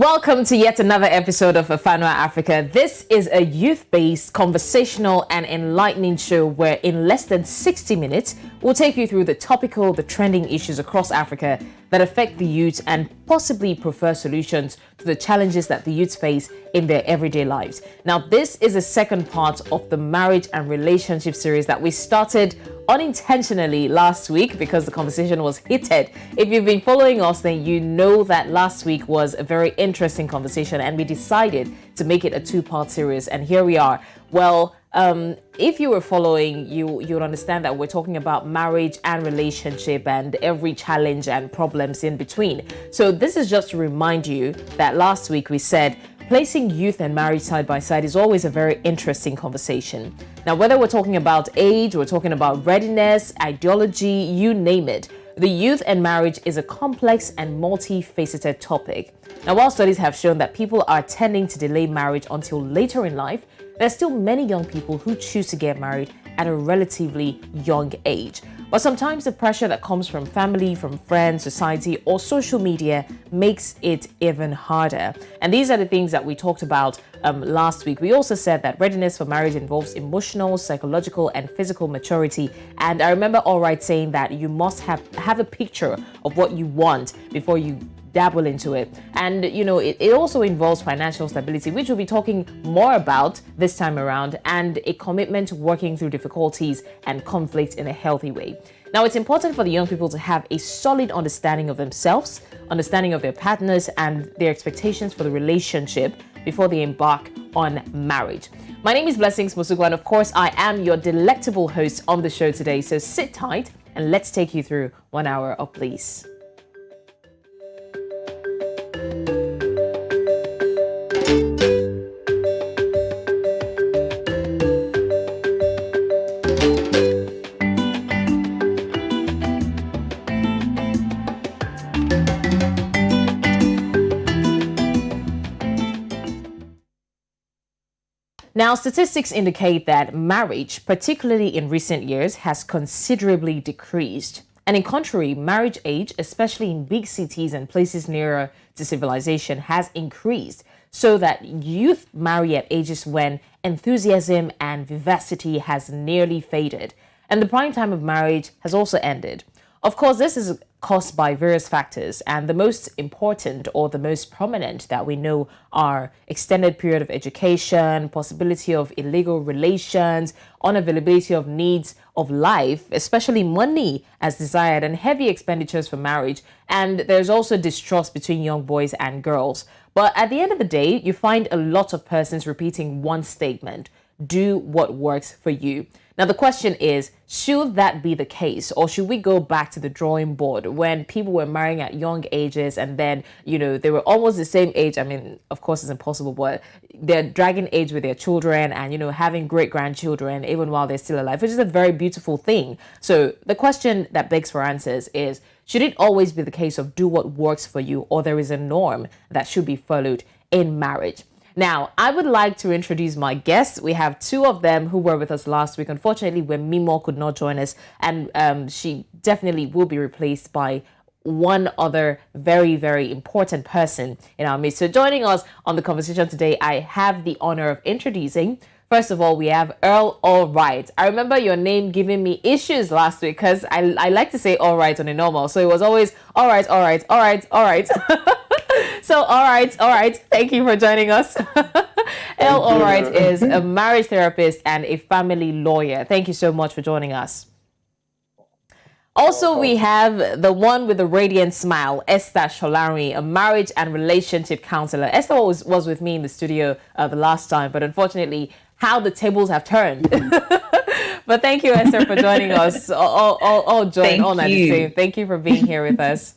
Welcome to yet another episode of Fafanua Africa. This is a youth-based, conversational and enlightening show where in less than 60 minutes, we'll take you through the topical, the trending issues across Africa that affect the youth and possibly prefer solutions to the challenges that the youth face in their everyday lives. Now, this is the second part of the marriage and relationship series that we started unintentionally last week because the conversation was heated. If you've been following us, then you know that last week was a very interesting conversation and we decided to make it a two-part series, and here we are. Well, if you were following, you would understand that we're talking about marriage and relationship and every challenge and problems in between. So this is just to remind you that last week we said placing youth and marriage side by side is always a very interesting conversation. Now, whether we're talking about age, we're talking about readiness, ideology, you name it, the youth and marriage is a complex and multi-faceted topic. Now, while studies have shown that people are tending to delay marriage until later in life, there's still many young people who choose to get married at a relatively young age. But sometimes the pressure that comes from family, from friends, society, or social media makes it even harder. And these are the things that we talked about last week. We also said that readiness for marriage involves emotional, psychological, and physical maturity. And I remember Alright saying that you must have a picture of what you want before you dabble into it. And it also involves financial stability, which we'll be talking more about this time around, and a commitment to working through difficulties and conflict in a healthy way. Now, it's important for the young people to have a solid understanding of themselves, understanding of their partners and their expectations for the relationship before they embark on marriage. My name is Blessings Mosogu, and of course I am your delectable host on the show today. So sit tight and let's take you through 1 hour of bliss. Now, statistics indicate that marriage, particularly in recent years, has considerably decreased. And in contrary, marriage age, especially in big cities and places nearer to civilization, has increased, so that youth marry at ages when enthusiasm and vivacity has nearly faded, and the prime time of marriage has also ended. Of course, this is caused by various factors, and the most important or the most prominent that we know are extended period of education, possibility of illegal relations, unavailability of needs of life, especially money as desired, and heavy expenditures for marriage. And there's also distrust between young boys and girls. But at the end of the day, you find a lot of persons repeating one statement: do what works for you. Now, the question is, should that be the case, or should we go back to the drawing board when people were marrying at young ages and then, they were almost the same age? I mean, of course, it's impossible, but they're dragging age with their children and, having great-grandchildren even while they're still alive, which is a very beautiful thing. So the question that begs for answers is, should it always be the case of do what works for you, or there is a norm that should be followed in marriage? Now, I would like to introduce my guests. We have two of them who were with us last week. Unfortunately, Wemimo could not join us, and she definitely will be replaced by one other very, very important person in our midst. So joining us on the conversation today, I have the honor of introducing, first of all, we have Earl Alright. I remember your name giving me issues last week because I like to say Alright on a normal. So it was always Alright. So, all right. Thank you for joining us. Earl Alright is a marriage therapist and a family lawyer. Thank you so much for joining us. Also, we have the one with the radiant smile, Esther Solarin, a marriage and relationship counselor. Esther was with me in the studio the last time, but unfortunately, how the tables have turned. But thank you, Esther, for joining us. All joined on at the same. Thank you for being here with us.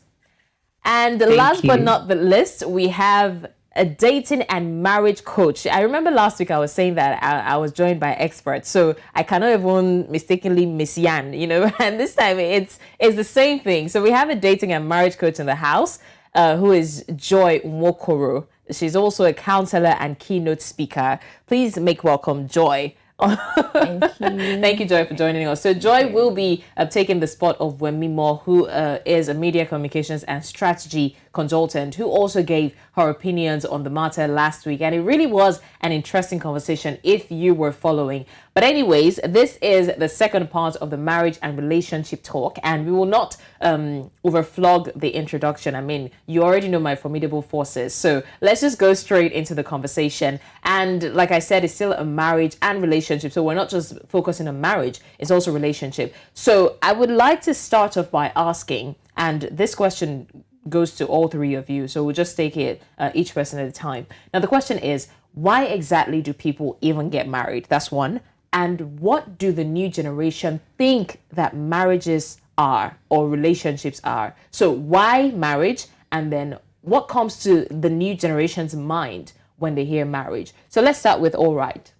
And last but not the least, we have a dating and marriage coach. I remember last week I was saying that I was joined by experts, so I cannot even mistakenly miss Yan, and this time it's the same thing. So we have a dating and marriage coach in the house who is Joy Nwokoro. She's also a counselor and keynote speaker. Please make welcome Joy. Thank you. Thank you, Joy, for joining us. So Joy will be taking the spot of Wemimo, who is a media communications and strategy consultant, who also gave her opinions on the matter last week. And it really was an interesting conversation if you were following. But anyways, this is the second part of the marriage and relationship talk, and we will not overflog the introduction. I mean, you already know my formidable forces. So let's just go straight into the conversation. And like I said, it's still a marriage and relationship. So we're not just focusing on marriage, it's also relationship. So I would like to start off by asking, and this question goes to all three of you. So we'll just take it each person at a time. Now, the question is, why exactly do people even get married? That's one. And what do the new generation think that marriages are or relationships are? So why marriage? And then what comes to the new generation's mind when they hear marriage? So let's start with Alright.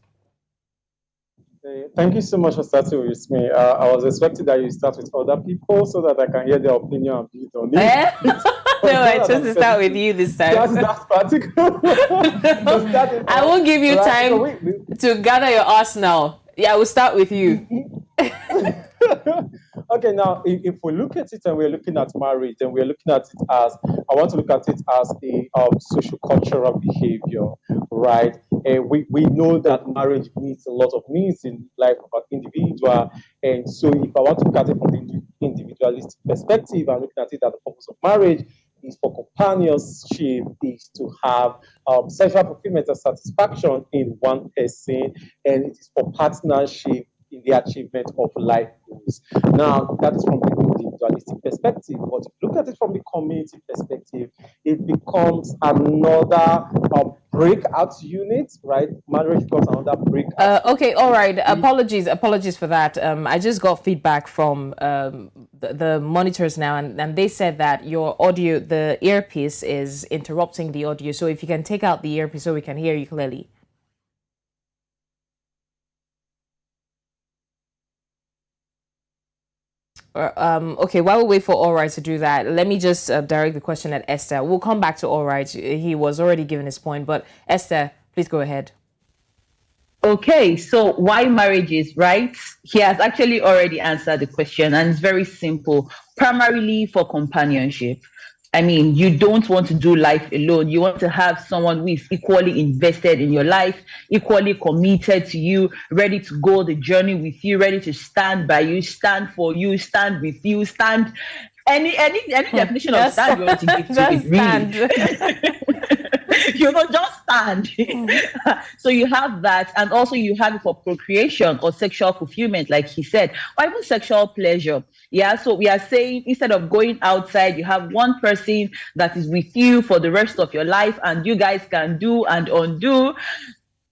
Thank you so much for starting with me. I was expecting that you start with other people so that I can hear their opinion and build on it. No, I chose to start with you this time. That's practical. I won't give you time to gather your arsenal. Yeah, we'll start with you. Okay, now if we look at it and we're looking at marriage, then we're looking at it as, I want to look at it as a social cultural behavior, right? We know that marriage meets a lot of needs in life of an individual, and so if I want to look at it from the individualistic perspective, I'm looking at it that the purpose of marriage is for companionship, is to have sexual fulfillment and satisfaction in one person, and it is for partnership in the achievement of life goals. Now, that is from the individualistic perspective, but if you look at it from the community perspective, it becomes another breakout unit, right? Marriage becomes another breakout. Okay, all right. Apologies for that. I just got feedback from the monitors now, and they said that your audio, the earpiece, is interrupting the audio. So if you can take out the earpiece so we can hear you clearly. Okay, while we wait for Alright to do that, let me just direct the question at Esther. We'll come back to Alright. He was already given his point, but Esther, please go ahead. Okay, so why marriages, right? He has actually already answered the question, and it's very simple. Primarily for companionship. I mean, you don't want to do life alone. You want to have someone who is equally invested in your life, equally committed to you, ready to go the journey with you, ready to stand by you, stand for you, stand with you, stand. Any definition of stand you want to give to it, really. You know, just stand. So you have that, and also you have it for procreation or sexual fulfillment, like he said, or even sexual pleasure. Yeah, so we are saying instead of going outside, you have one person that is with you for the rest of your life, and you guys can do and undo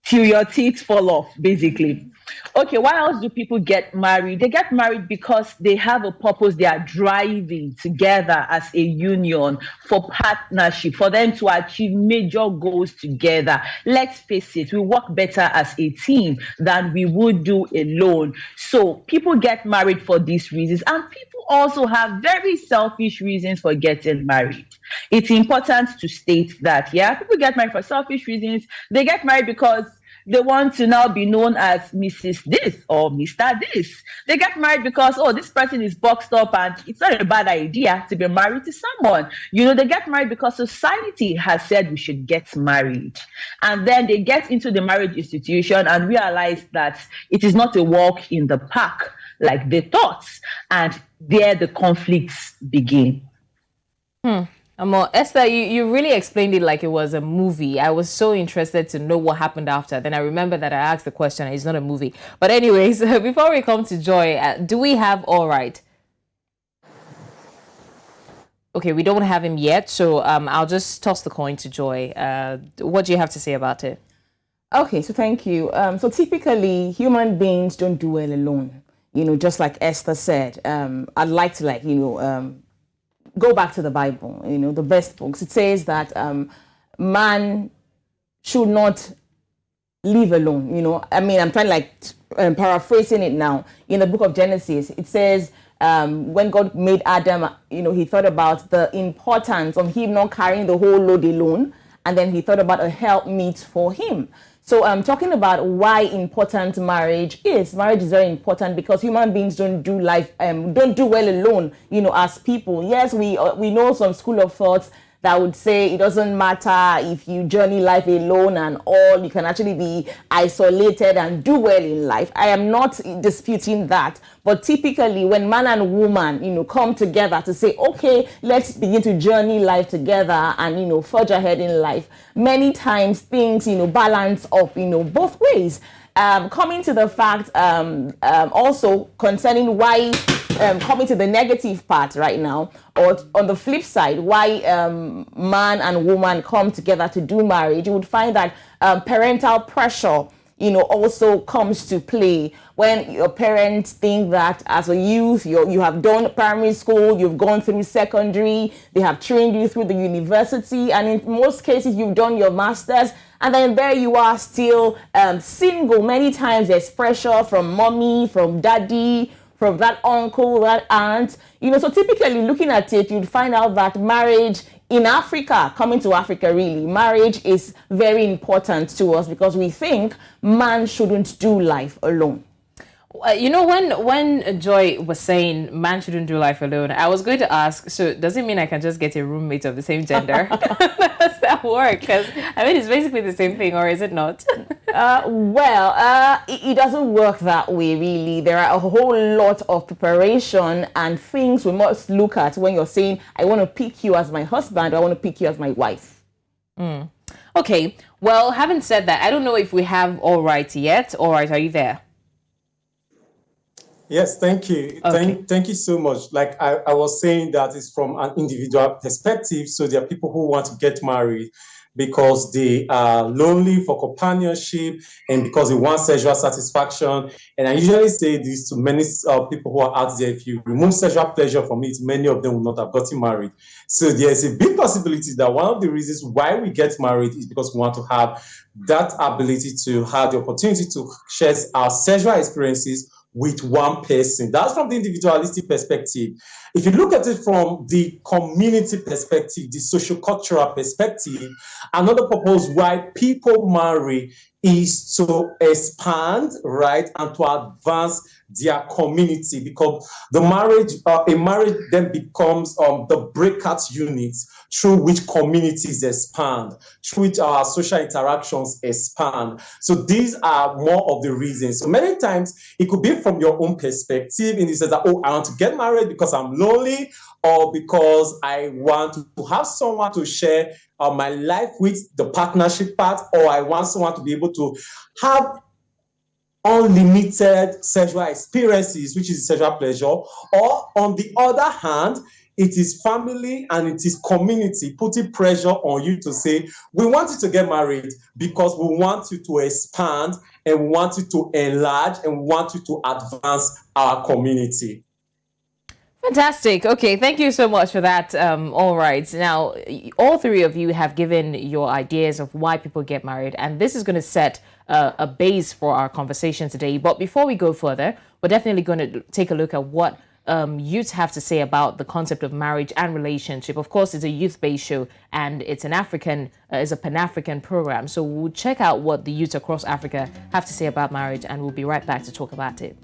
till your teeth fall off, basically. Okay, why else do people get married? They get married because they have a purpose. They are driving together as a union for partnership, for them to achieve major goals together. Let's face it, we work better as a team than we would do alone. So people get married for these reasons, and people also have very selfish reasons for getting married. It's important to state that, yeah, people get married for selfish reasons. They get married because they want to now be known as Mrs. This or Mr. This. They get married because, oh, this person is boxed up and it's not a bad idea to be married to someone. You know, they get married because society has said we should get married. And then they get into the marriage institution and realize that it is not a walk in the park like they thought. And there the conflicts begin. Esther, you really explained it like it was a movie. I was so interested to know what happened after. Then I remember that I asked the question. It's not a movie. But anyways, before we come to Joy, do we have Alright? Okay, we don't have him yet. So I'll just toss the coin to Joy. What do you have to say about it? Okay, so thank you. So typically, human beings don't do well alone. You know, just like Esther said, I'd like to go back to the Bible, you know, the best books. It says that man should not live alone, you know. I mean, I'm trying paraphrasing it now. In the book of Genesis, it says when God made Adam, you know, he thought about the importance of him not carrying the whole load alone. And then he thought about a helpmeet for him. So I'm talking about why important marriage is. Marriage is very important because human beings don't do well alone, you know, as people. Yes, we know some school of thoughts that would say it doesn't matter if you journey life alone and all, you can actually be isolated and do well in life. I am not disputing that. But typically when man and woman, come together to say, okay, let's begin to journey life together and, forge ahead in life, many times things, balance up, both ways. Coming to the fact also concerning why, coming to the negative part right now, or on the flip side, why man and woman come together to do marriage, you would find that parental pressure also comes to play when your parents think that as a youth, you have done primary school, you've gone through secondary, they have trained you through the university, and in most cases, you've done your master's, and then there you are still single. Many times there's pressure from mommy, from daddy, from that uncle, that aunt. So typically looking at it, you'd find out that marriage in Africa, coming to Africa really, marriage is very important to us because we think man shouldn't do life alone. When Joy was saying man shouldn't do life alone, I was going to ask, so does it mean I can just get a roommate of the same gender? Does that work? Because, it's basically the same thing, or is it not? It doesn't work that way, really. There are a whole lot of preparation and things we must look at when you're saying, I want to pick you as my husband, or I want to pick you as my wife. Okay, well, having said that, I don't know if we have All Right yet. All Right, are you there? Yes, thank you. Okay. Thank you so much. Like I was saying, that is from an individual perspective. So there are people who want to get married because they are lonely for companionship and because they want sexual satisfaction. And I usually say this to many people who are out there: if you remove sexual pleasure from it, many of them will not have gotten married. So there's a big possibility that one of the reasons why we get married is because we want to have that ability to have the opportunity to share our sexual experiences with one person. That's from the individualistic perspective. If you look at it from the community perspective, the social cultural perspective, another purpose why people marry is to expand, right, and to advance their community, because the marriage, a marriage then becomes the breakout unit through which communities expand, through which our social interactions expand. So these are more of the reasons. So many times it could be from your own perspective, in the sense that, I want to get married because I'm lonely, or because I want to have someone to share my life with, the partnership part, or I want someone to be able to have unlimited sexual experiences, which is sexual pleasure. Or on the other hand, it is family and it is community putting pressure on you to say, we want you to get married because we want you to expand and we want you to enlarge and we want you to advance our community. Fantastic. Okay, thank you so much for that. All right. Now, all three of you have given your ideas of why people get married, and this is going to set a base for our conversation today. But before we go further, we're definitely going to take a look at what youths have to say about the concept of marriage and relationship. Of course, it's a youth-based show, and it's it's a Pan-African program. So we'll check out what the youths across Africa have to say about marriage, and we'll be right back to talk about it.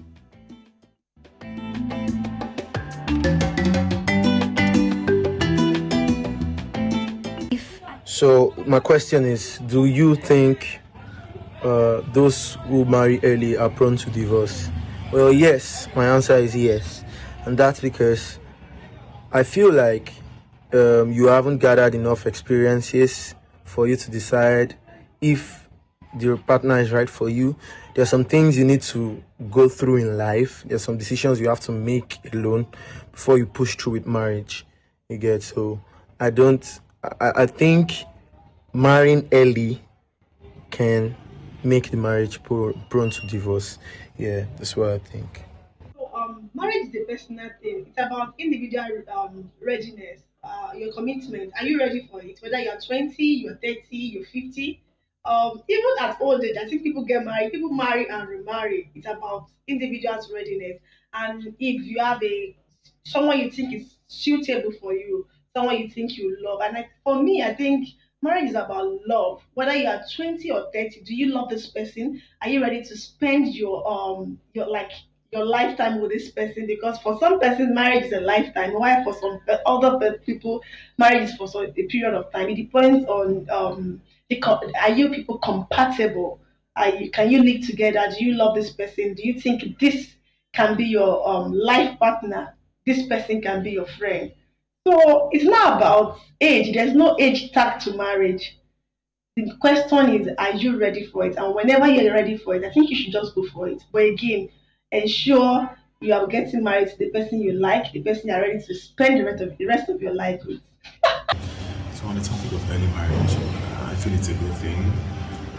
So my question is, do you think those who marry early are prone to divorce? Well, yes. My answer is yes. And that's because I feel like you haven't gathered enough experiences for you to decide if your partner is right for you. There are some things you need to go through in life. There's some decisions you have to make alone before you push through with marriage. You get? So I think marrying early can make the marriage prone to divorce. Yeah, that's what I think. So, marriage is a personal thing. It's about individual readiness, your commitment. Are you ready for it? Whether you're 20, you're 30, you're 50. Even at old age, I think people get married, people marry and remarry. It's about individuals' readiness. And if you have someone you think is suitable for you, someone you think you love. And for me, I think marriage is about love. Whether you are 20 or 30, do you love this person? Are you ready to spend your your lifetime with this person, because for some persons marriage is a lifetime, while for some other people marriage is for a period of time. It depends on are you people compatible? Can you live together? Do you love this person? Do you think this can be your life partner? This person can be your friend. So it's not about age. There's no age tag to marriage. The question is, are you ready for it? And whenever you're ready for it, I think you should just go for it. But again, ensure you are getting married to the person you like, the person you're ready to spend the rest of your life with. So on the topic of early marriage, I feel it's a good thing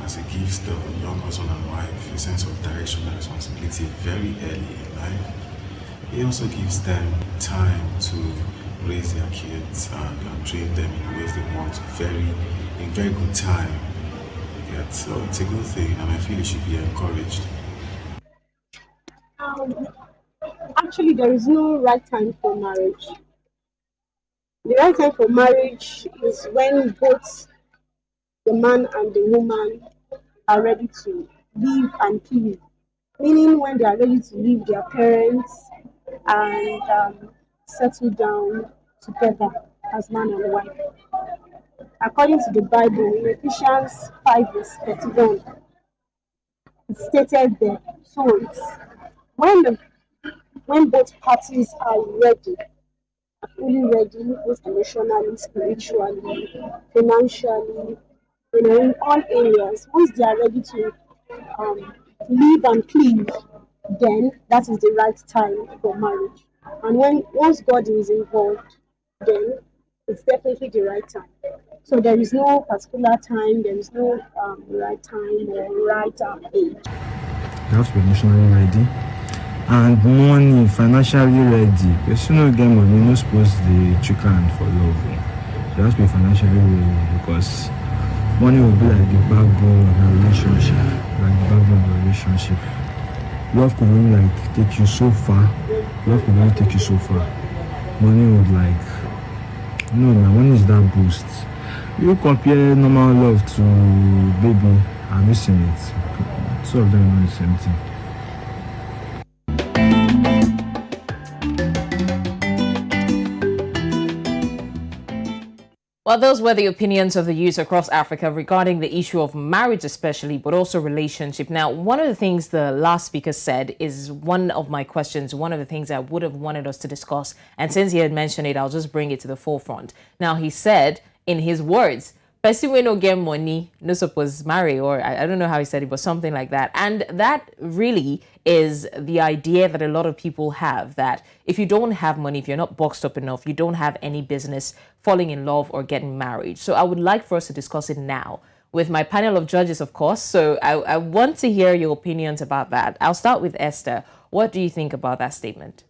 as it gives the young husband and wife a sense of direction and responsibility very early in life. It also gives them time to raise their kids and train them in ways they want in very good time. Yeah, so it's a good thing and I feel it should be encouraged. Um, Actually, there is no right time for marriage. The right time for marriage is when both the man and the woman are ready to live and live, meaning when they are ready to leave their parents and settle down together as man and wife. According to the Bible, in Ephesians 5 verse 31, it's stated there. So it's when the when both parties are ready, fully ready, both emotionally, spiritually, financially, in all areas. Once they are ready to um, live and cleave, then that is the right time for marriage. And when once God is involved, then it's definitely the right time. So there is no particular time, there is no right time or right age. You have to be emotionally ready and money financially ready. Person no get money no suppose dey trick hand for love. You have to be financially ready because money will be like the backbone of a relationship. Like the backbone of a relationship. Love could only like take you so far. Love could only take you so far. Money would like no man, money is that boost. You compare normal love to baby, I'm missing it. Two of them are the same thing. Well, those were the opinions of the youth across Africa regarding the issue of marriage especially, but also relationship. Now, one of the things the last speaker said is one of my questions, one of the things I would have wanted us to discuss. And since he had mentioned it, I'll just bring it to the forefront. Now, he said, in his words, person wey no get money no suppose marry, or I don't know how he said it, but something like that. And that really is the idea that a lot of people have, that if you don't have money, if you're not boxed up enough, you don't have any business falling in love or getting married. So I would like for us to discuss it now with my panel of judges, of course. So I want to hear your opinions about that. I'll start with Esther. What do you think about that statement?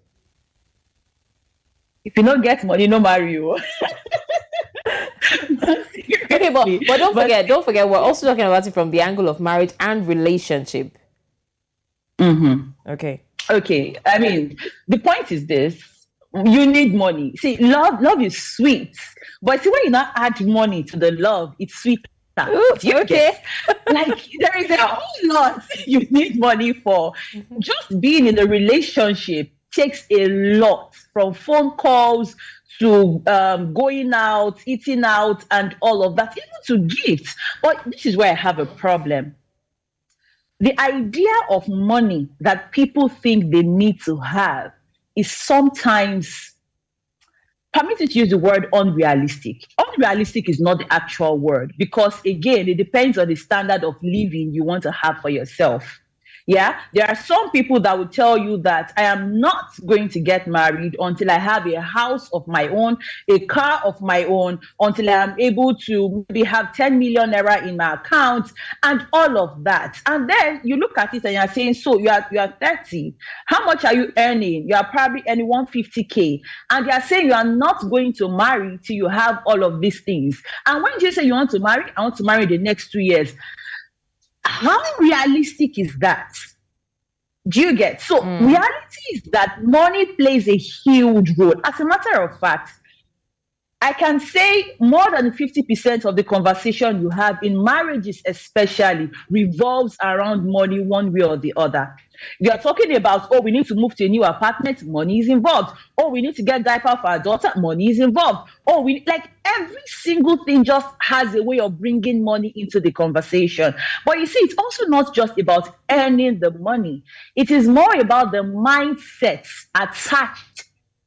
If you don't get money, no marry you. Okay, but don't forget, we're also talking about it from the angle of marriage and relationship. Mm-hmm. Okay. I mean, the point is this: you need money. See, love is sweet, but see, when you not add money to the love, it's sweet. Okay. Like there is a whole lot you need money for. Just being in a relationship takes a lot, from phone calls to going out, eating out, and all of that, even to gifts. But this is where I have a problem. The idea of money that people think they need to have is sometimes, permit me to use the word unrealistic. Unrealistic is not the actual word, because again, it depends on the standard of living you want to have for yourself. Yeah, there are some people that will tell you that I am not going to get married until I have a house of my own, a car of my own, until I am able to maybe have 10 million naira in my account and all of that. And then you look at it and you're saying, so you are 30. How much are you earning? You are probably earning 150K. And they are saying you are not going to marry till you have all of these things. And when you say you want to marry, I want to marry the next 2 years. How realistic is that? Do you get? So reality is that money plays a huge role. As a matter of fact, I can say more than 50% of the conversation you have in marriages, especially, revolves around money one way or the other. You are talking about, oh, we need to move to a new apartment, money is involved. Oh, we need to get diaper for our daughter, money is involved. Oh, we like every single thing just has a way of bringing money into the conversation. But you see, it's also not just about earning the money. It is more about the mindsets attached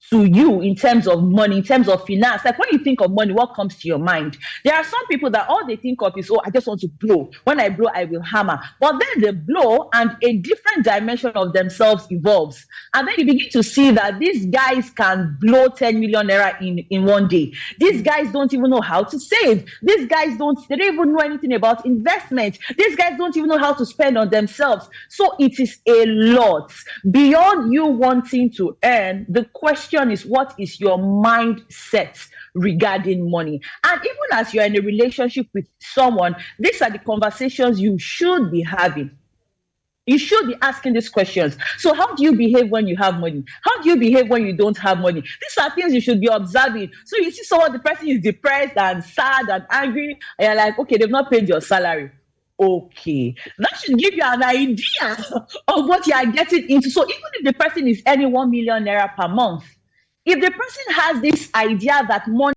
to you in terms of money, in terms of finance. Like when you think of money, what comes to your mind? There are some people that all they think of is, oh, I just want to blow. When I blow, I will hammer. But then they blow and a different dimension of themselves evolves. And then you begin to see that these guys can blow 10 million naira in one day. These guys don't even know how to save. These guys they don't even know anything about investment. These guys don't even know how to spend on themselves. So it is a lot. Beyond you wanting to earn, the question is, what is your mindset regarding money? And even as you're in a relationship with someone, these are the conversations you should be having. You should be asking these questions. So how do you behave when you have money? How do you behave when you don't have money? These are things you should be observing. So you see someone, the person is depressed and sad and angry, and you're like, okay, they've not paid your salary. Okay, that should give you an idea of what you are getting into. So even if the person is earning 1 million naira per month, if the person has this idea that money